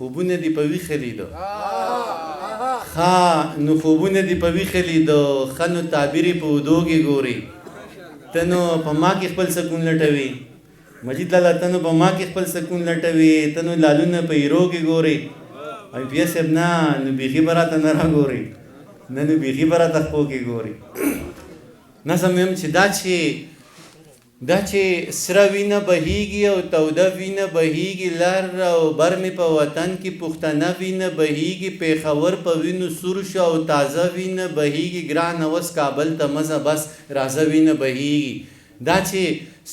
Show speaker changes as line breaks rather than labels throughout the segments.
خوبونه دې په ویښه لیدو نو خوبونه دې په ویښه لیدو ښه نو تعبیر یې په اوږدو کې ګوري ته نو په ما کې خپل سکون لټوي مجید لالا ته نو په ما کې خپل سکون لټوي ته نو لالونه په ایرو کې ګوري او بیا صاحب نه نو بیخي به راته نه راګوري نه نو بیخي به راته خپو کې ګوري نظم یم چې دا چې سره وینه بهیږي او توده وینه بهیږي لر او بر مې په وطن کې پښتنه وینه بهیږي پېښور په وینو سور شو او تازه وینه بهیږي ګران اوس کابل ته مزه بس راځه وینه بهیږي دا چې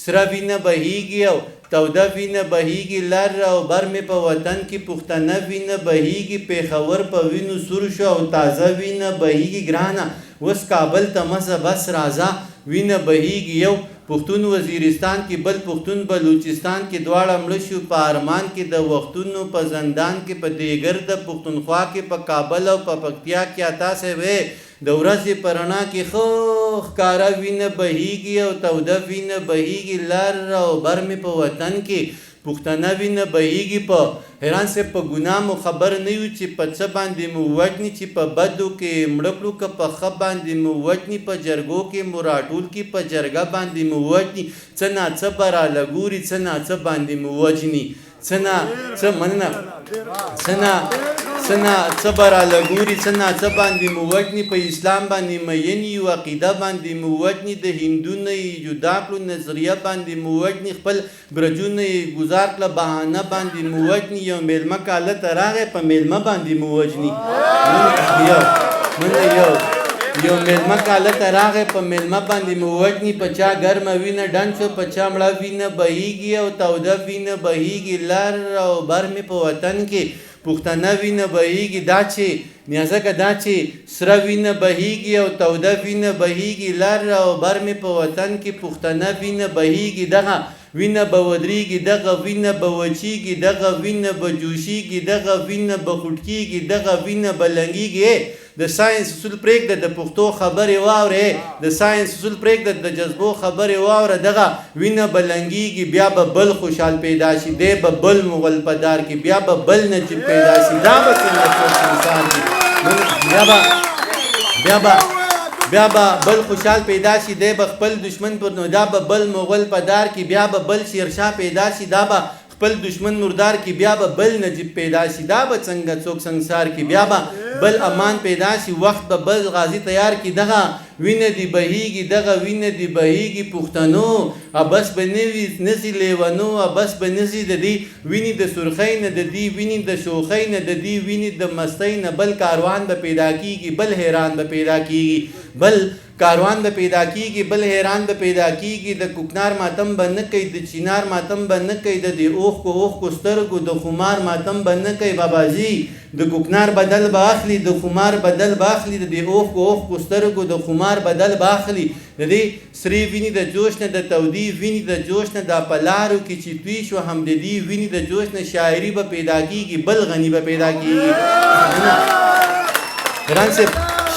سره وینه بهیږي او توده وینه بهیږي لر او بر مې په وطن کې پښتنه وینه بهیږي پېښور په وینو سور شو او تازه وینه بهیږي ګرانه اوس کابل ته مزه بس راځه وینه بهیږي یو پښتون وزیرستان کې بل پښتون بلوچستان کې دواړه مړه شو په ارمان کې د وختونو په زندان کې په دیګر د پښتونخوا کې په کابل او په پکتیا کې اتا سه وې د ورځې په رڼا کې خو ښکاره وینه بهیږي او توده وینه بهیږي لر او بر مې په وطن کې پښتنه وینه بهیږي په حیران سے په ګناه مو خبر نه یو چې په څه باندې مو وجني چې په بدو کې مړه کړو که په ښه باندې مو وجني په جرګو کې مو راټول کې په جرګه باندې مو وجني څه ناڅه به راله ګوري څه ناڅه باندې مو وجني څه مننه څه به راله ګوري څه ناڅه باندې مو وجني په اسلام باندې مین یو عقیده باندې مو وجني د هندو نه یې جدا کړو نظریه باندې مو وجني خپل برجونه یې ګزار کړه بهانه باندې مو وجني یو میلمه کاله ته راغی په میلمه باندې مو وجني یو میلمه کاله ته راغی په میلمه باندې مو وجني په چا ګرمه وینه ډنډ شو په چا مړه وینه بهیږي او توده وینه بهیږي لر او بر مې په وطن کې پښتنه وینه بهیږي دا چې نیازکه دا چې سره وینه بهیږي او توده وینه بهیږي لر او بر مې په وطن کې پښتنه وینه بهیږي دغه وینه به ودرېږي دغه وینه به وچېږي دغه وینه به جوشېږي دغه وینه به خوټکېږي دغه وینه به لنګېږي د ساينس اصول پرېږده د پښتو خبرې واورې د ساينس اصول پرېږده د جذبو خبرې واوره دغه وینه به لنګېږي بیا به بل خوشحال پیدا شي دی به بل مغل په دار کې بیا به بل نجیب پیدا شي دا به څنګه څوک انسان دي بیا به بل خوشحال پیدا شي دی به خپل دشمن پر نو دا به بل مغل په دار کې بیا به بل شیرشاه پیدا شي دا به خپل دشمن مردار کې بیا به بل نجیب پیدا شي دا به څنګه څوک سنگسار کې بیا به بل امان پیدا شي وخت به بل غازی تیار کی دغه وینه دی بهیږي دغه وینه دی بهیږي پښتنو ابس به نوي نسی لیوانو ابس به نسی د دې ویني د سرخۍ نه د دې ویني د شوخۍ نه د دې ویني د مستۍ نه بل کاروان به پیدا کیږي بل حیران به پیدا کیږي بل کاروان به پیدا کیږي بل حیران به پیدا کیږي د کوکنار ماتم به نه کوي د چینار ماتم به نه کوي د دې اوښ کو سترګو د خمار ماتم به نه کوي باباجي د کوکنار بدل به اخلي د خمار بدل به اخلي د دې اوښ کو سترګو د خمار بدل به اخلي د دې سری ویني د جوش نه د تودي ویني د جوش نه د پلارو کې چې توی شو هم د دې ویني د جوش نه شاعري به پیدا کیږي بل غني به پیدا کیږي ګران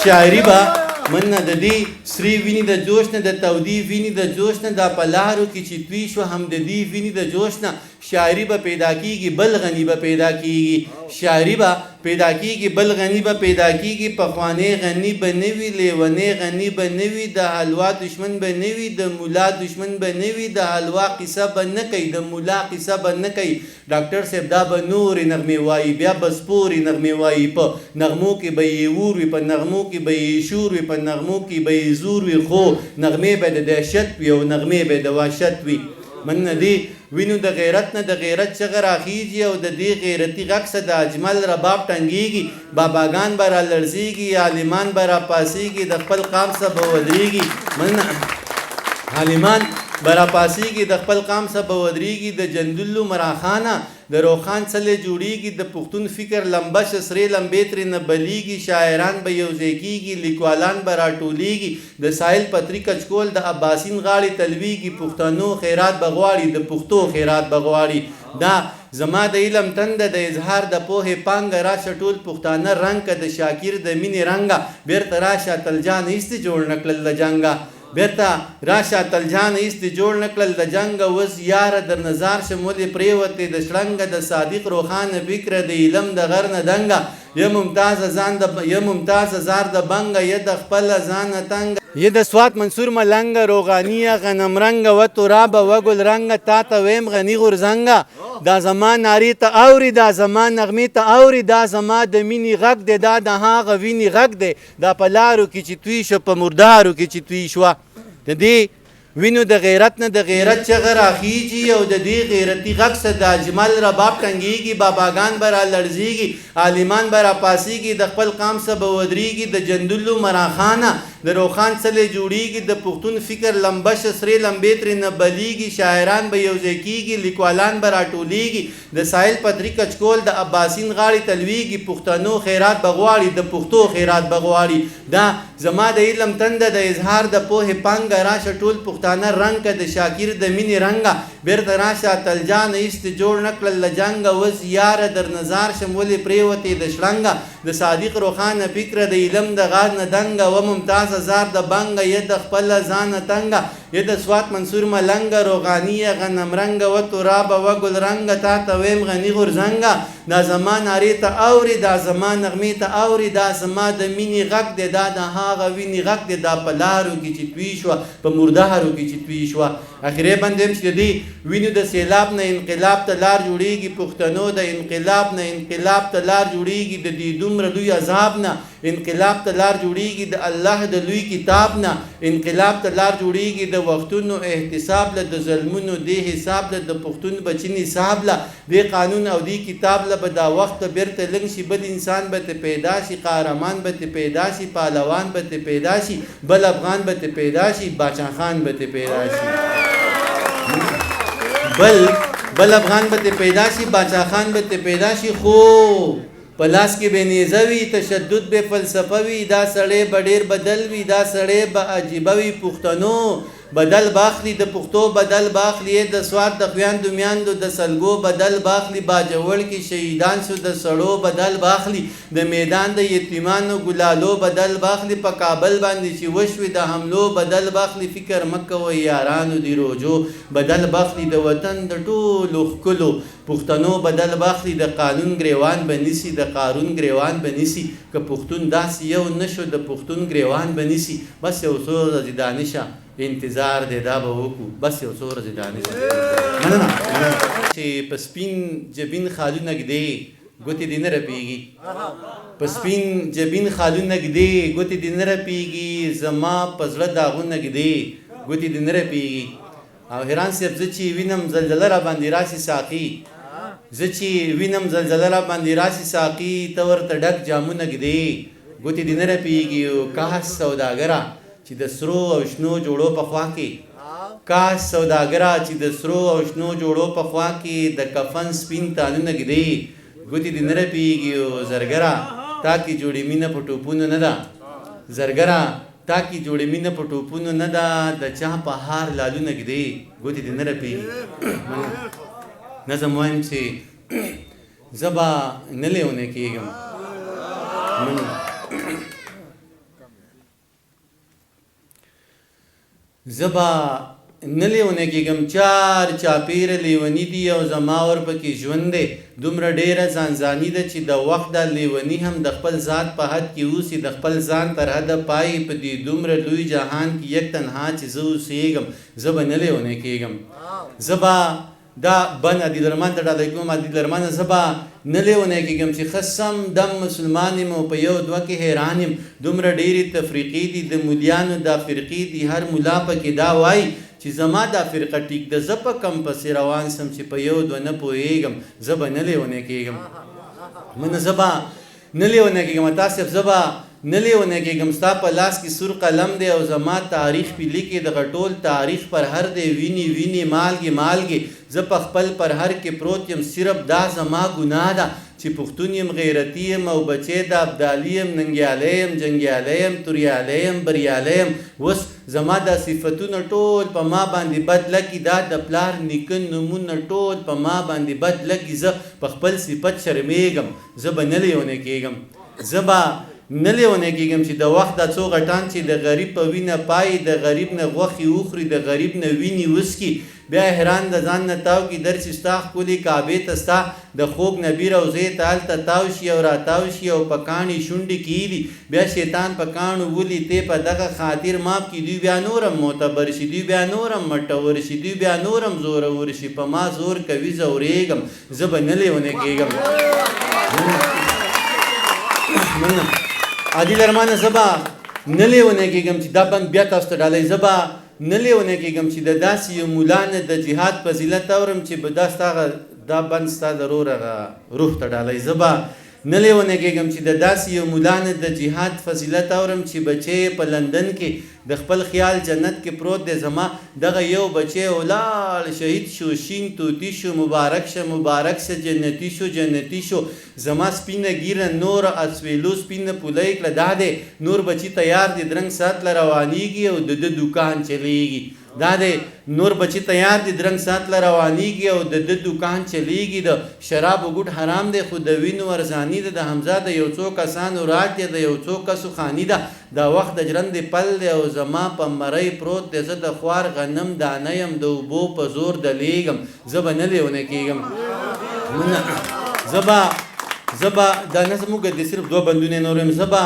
شاعري به مننه د دې سری ویني د جوش نه د تودي ویني د جوش نه د پلارو کې چې توی شو هم د دې ویني د جوش نه شاعري به پیدا کیږي بل غني به پیدا کیږي شاعري به پیدا کیږي بل غني به پیدا کیږي پخوانه غني به نوي لیونه غني به نوي د حلوا دشمن به نوي د مولا دشمن به نوي د حلوا قصه به نه کوي د مولا قصه به نه کوي ډاکټر صاحب دا به نور نغمه وایي بیا بس پورې نغمه وایي په نغمو کې به یې ور وي په نغمو کې به یې شور وي په نغمو کې به یې زور وي خو نغمه به د دهشت وي او نغمه به د وحشت وي من دی وینو د غیرت نه د غیرت څخه راخیږي او د دې غیرتي غږ سره د اجمل رباب ټنګيږي باباګان برا لړزيږي عالمان برا پاسيږي د خپل قام سره بودريږي من عالمان برا پاسيږي د خپل قام سره بودريږي د جندلو مراخانه د روخان څلې جوړیږي د پښتون فکر لمبش سره لمبې تر نه بلیږي شاعران به یو ځکیږي لیکوالان به راټولیږي د ساحل پتری کچکول د عباسین غاړي تلویږي پښتنو خیرات بغواړي د پښتو خیرات بغواړي دا زما د علم تند د اظهار د پوهه پانګ را شټول پښتانه رنگ د شاکر د مینې رنگا بیرته راشه تل جان ایست جوړ نکړل د جنگا بیرته راشه تلجان ایست جوړ نکړل د جنګ اوس یاره در نظار شم ولې پرېوتې د شړنګه د صادق روښانه فکره د علم د غر نه دنګه یا ممتاز زار د بنګه یا د خپل ځانه تنګه یا د سوات منصور ملنګه روغانیه غنم رنګه و ترابه و ګل رنګه تا ته ویم غني غورځنګه دا زما ناري ته اوري دا زما نغمې ته اوري دا زما د مینې غږ دی دا د هغه وینې غږ دی دا په لارو کې چې توی شو په مردارو کې چې توی شوه د دې وینو د غیرت نه د غیرت چغه راخیږي او د دې غیرتي غږ څه د اجمل رباب ټنګېږي باباګان به را لړزېږي عالمان به را پاسېږي د خپل قام څه به ودرېږي د جندلو مراخانه د روخان څلې جوړېږي د پښتون فکر لمبش سرې لمبې ترې نه بلیږي شاعران به یوځای کېږي لیکوالان به راټولېږي د ساحل پتري کچکول د عباسین غاړې تلویږي پښتنو خیرات به غواړي د پښتو خیرات به غواړي دا زما د علم تنده د اظهار د پوهې پانګه راشه ټول پښتانه رنګ که د شاکر د مینې رنګه بیرته راشه تلجان ایست جوړ نکړل له جنګه اوس یاره در نظار شم ولې پرېوتې د شړنګه د صادق روښانه فکره د علم د غار نه دنګه و ممتاز زار د بنګه یا د خپل ځانه تنګه یا د سوات منصور ملنګه روغانیه غنم رنګه و ترابه و ګل رنګه تا ته ویم غني غورځنګه دا زما نارې ته اوري دا زما نغمې ته اوري دا زما د مینې غږ دی دا د هغه وینې غږ دی دا په لارو کې چې توی شوه په مردارو کې چې توی شوه اخرې بند یم چې د دې وینو د سیلاب نه انقلاب ته لار جوړېږي پښتنو د انقلاب نه انقلاب ته لار جوړېږي د دې دومره لوی عذاب نه انقلاب ته لار جوړېږي د الله د لوی کتاب نه انقلاب ته لار جوړېږي د وختونو احتساب له د ظلمونو دې حساب له د پښتون بچي نصاب له دې قانون او دې کتاب له به دا وخت بیرته لږ شي بل انسان به پیدا شي قهرمان به پیدا شي پهلوان به پیدا شي بل افغان به پیدا شي باچا خان به پیدا شي بل افغان به پیدا شي باچا خان به پیدا شي خو پلاس کې به نیزه وي تشدد به فلسفه وي دا سړی به ډېر بدل وي دا سړی به عجیبه وي پښتنو بدل باخلی د پښتو بدل باخلی د سوات د خویندو میاندو د سلګو بدل باخلی باجوړ کې شهیدان شو د سړو بدل باخلی د میدان د یتیمانو ګلالو بدل باخلی په کابل باندې چې وشوي د حملو بدل باخلی فکر مکه و یارانو دی روجو بدل باخلی د وطن د ټولو ښکلو پښتنو بدل باخلی د قانون ګریوان بنیسي د قارون ګریوان بنیسي که پښتون داسې یو نشو د پښتون ګریوان بنیسي بس یو څو ورځې دانشه انتظار دی دا به وکړو بس یو څو ورځې دانشه مننه چې په سپین جبین خالونه ږدې ګوتې دې نه رپېږي په سپین جبین خالونه ږدې ګوتې دې نه رپېږي زما په زړه داغونه ږدې ګوتې دې نه رپېږي او حیران صاحب زه چې وینم زلزله را باندې راشي ساقي زه چې وینم زلزله را باندې راشي ساقي ته ورته ډک جامونه ږدې ګوتې دې نه رپېږي او کاش سوداګره چې د سرو او شنو جوړو په خوا کې کاش سوداګره چې د سرو او شنو جوړو په خوا کې د کفن سپین تانونه ږدې ګوتې دې نه رپېږي او زرګره تا کې جوړې مینه په ټوپونو نه ده زرګره تا کې جوړې مینه په ټوپونو نه ده د چا په هار لالونه ږدې ګوتې دې نه رپېږي نظم وایم چې زه به نه لیونی کېږم زه به نه لیونی کېږم چار چاپېره لیوني دي او زما ورپکې ژوند دی دومره ډېره ځانځاني ده چې د وخت دا لیوني هم د خپل ذات په حد کې اوسي د خپل ځان تر حده پایي په دې دومره لوی جهان کې یک تنها چې زه اوسېږم زه به نه لیونی کېږم زه به دا بن عدیل رحمان ته ډالۍ کوم عدیل رحمانه زه به نه لیونی کېږم چې ښه سم دم مسلمان یم او په یو دوه کې حیران یم دومره ډېرې تفریقې دي د مولیانو دا فرقې دي هر ملا پکې دا وایي چې زما دا فرقه ټیک ده زه په کم پسې روان سم چې په یو دوه نه پوهېږم زه به نه لیونی کېږم منه زه به نه لیونی کېږم تاسې زه به نه لیونی کېږم ستا په لاس کې سور قلم دی او زما تاریخ پې لیکې دغه ټول تاریخ پر هر دی وینې وینې مالګې مالګې زه په خپل پر هر کې پروت یم صرف دا زما ګناه ده چې پښتون یم غیرتي یم او بچی د ابدالي یم ننګیالی یم جنګیالی یم توریالی یم بریالی یم اوس زما دا صفتونه ټول په ما باندې بد لګي دا د پلار نیکه نومونه ټول په ما باندې بد لګي زه په خپل صفت شرمېږم زه به نه لیونی کېږم زه به نه لیونه کېږم چې د وخت دا څو غټان چې د غریب په وینه پای د غریب نه غوښې وخوري د غریب نه وینې وسکي بیا حیران د ځان نه تاو کي درسي ستا ښکلې کعبې ته ستا د خوږ نبي روضې ته هلته تاو شي او راتاو شي او په کاڼي شونډې کېږدي بیا شیطان په کاڼو ولي تی په دغه خاطر ماپ کي دوی بیا نورم معتبر شي دوی بیا نورم مټور شي دوی بیا نورم زورور شي په ما زور کوي زورېږم زه به نه لیونه کېږم عادل ارمانه زه به نه لیونه کېږم چې دا بند بیا تاسو ته ډالۍ زه به نه لیونه کېږم چې د داسې یو ملا نه د جهاد فضیلت اورم چې به دا بند ستا د روح ته ډالۍ زه به نه لیونه کېږم چې د داسې یو ملا نه د جهاد فضیلت اورم چې بچی په لندن کې د خپل خیال جنت کې پروت دی زما دغه یو بچی ولاړ شهید شو شین توتی شو مبارک شه جنتی شو زما سپینه ګیره نور اسویلو سپینه پولی کړه دا دی نور بچی تیار دی درنګ سات له روانیږي او د دکان چلیږي دا دی نور بچی تیار دي درنګ سات له روانیږي او د دکان چلیږي د شرابو ګوټ حرام دی خو د وینو ارزاني ده د حمزه د یو څو کسانو راټ دی د یو څو کسو خاني ده دا وخت د ژرندې پل دی او زما په مرۍ پروت دی زه د خوار غنم دانه یم د اوبو په زور دلیږم زه به نه لیونه کېږم زه به دا نه زموږ د صرف دوه بندونه نور یم زه به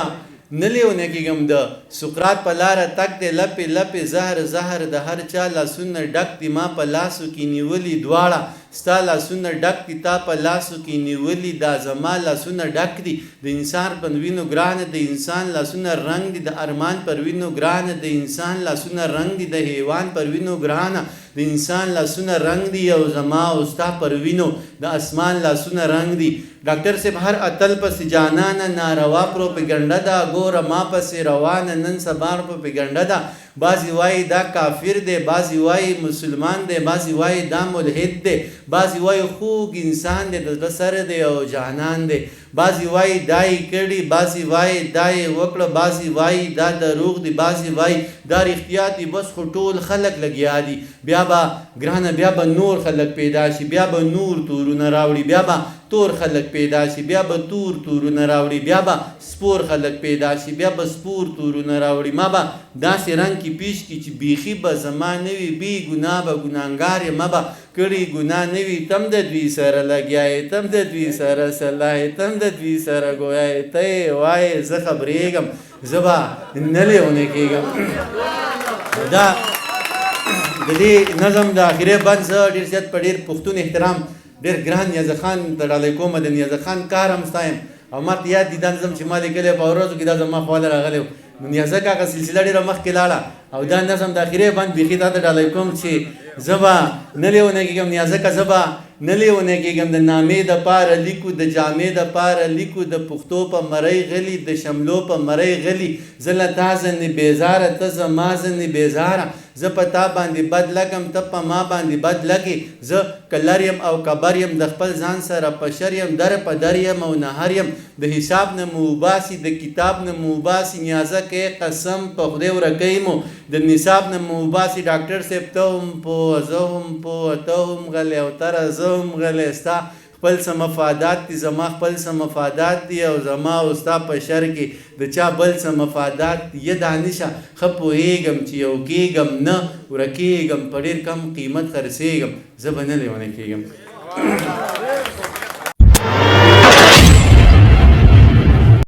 نه لیونه کېږم د سقراط په لاره تک دی لپې لپې زهر د هر چا لاسونه ډک دي ما په لاسو کې نیولي دواړه ستا لاسونه ډک دي تا په لاسو کې نیولي دا زما لاسونه ډک دي د انسان پر وینو ګرانه د انسان لاسونه رنګ دي د ارمان پر وینو ګرانه د انسان لاسونه رنګ دي د حیوان پر وینو ګرانه د انسان لاسونه رنګ دي او زما او ستا پر وینو د اسمان لاسونه رنګ دي ډاکټر صاحب هر اتل پسې جانانه ناروا پروپیګنډه ده ګوره ما پسې روانه نن سبا پروپیګنډه ده بعضی وایي دا کافر دی بعضی وایي مسلمان دی بعضی وایي دا ملحد دی بعضی وایي خوږ انسان دی د زړه سره دی او جانان دی بعضی وایي دا یې کړي بعضی وایي دا یې وکړه بعضی وایي دا دروغ دی بعضی وایي دا رښتیا دي بس خو ټول خلک لګیا دي بیا به ګرانه بیا به نور خلک پیدا شي بیا به نور تورونه راوړي بیا به تور خلک پیدا شي بیا به تورونه راوړي بیا به سپور خلک پیدا شي بیا به سپور تورونه راوړي ما به داسې رنګ کې پیش کړي چې بیخي به زما نه وي بې ګناه به ګناهګار یم ما به کړي ګناه نه وي تم د دوی سره لګیا یې تم د دوی سره صلاح یې تم د دوی سره ګویا یې ته یې وایې زه خبرېږم زه به نه لیونه کېږم دا د دې نظم د اخرې بند زه ډېر زیات په ډېر پښتون احترام ډېر ګران نیازه خان ته ډالۍ کوم د نیازه خان کار هم ستایم او ما ته یاد دي دا نظم چې ما لیکلی په ورځو کې دا زما خواله راغلی نو نیازه کاکا سلسله ډېره مخکې لاړه او دا نظم د اخرې بند بیخي تا ته ډالۍ کوم چې زه به نه لیونه کېږم نیازه که زه به نه لیونه کېږم د نامې دپاره لیکو د جامې دپاره لیکو د پښتو په مرۍ غلي د شملو په مرۍ غلي زه له تا ځنې بیزاره ته زما ځنې بیزاره زه په تا باندې بد لګم ته په ما باندې بد لګې زه کلر یم او کبر یم د خپل ځان سره په شر یم در په در یم او نهر یم د حساب نه مو وباسي د کتاب نه مو وباسي نیازه کې قسم په خدای ورکوي مو د نصاب نه مو وباسي ډاکټر صاحب ته هم پوه زه هم پوه ته هم غلی او تره زه هم غلی ستا خپل څه مفادات دي زما خپل څه مفادات دي او زما او ستا په شر کې د چا بل څه مفادات دي یه دانشه ښه پوهېږم چې یو کېږم نه ورکېږم په ډېر کم قیمت خرڅېږم زه به نه لیونه کېږم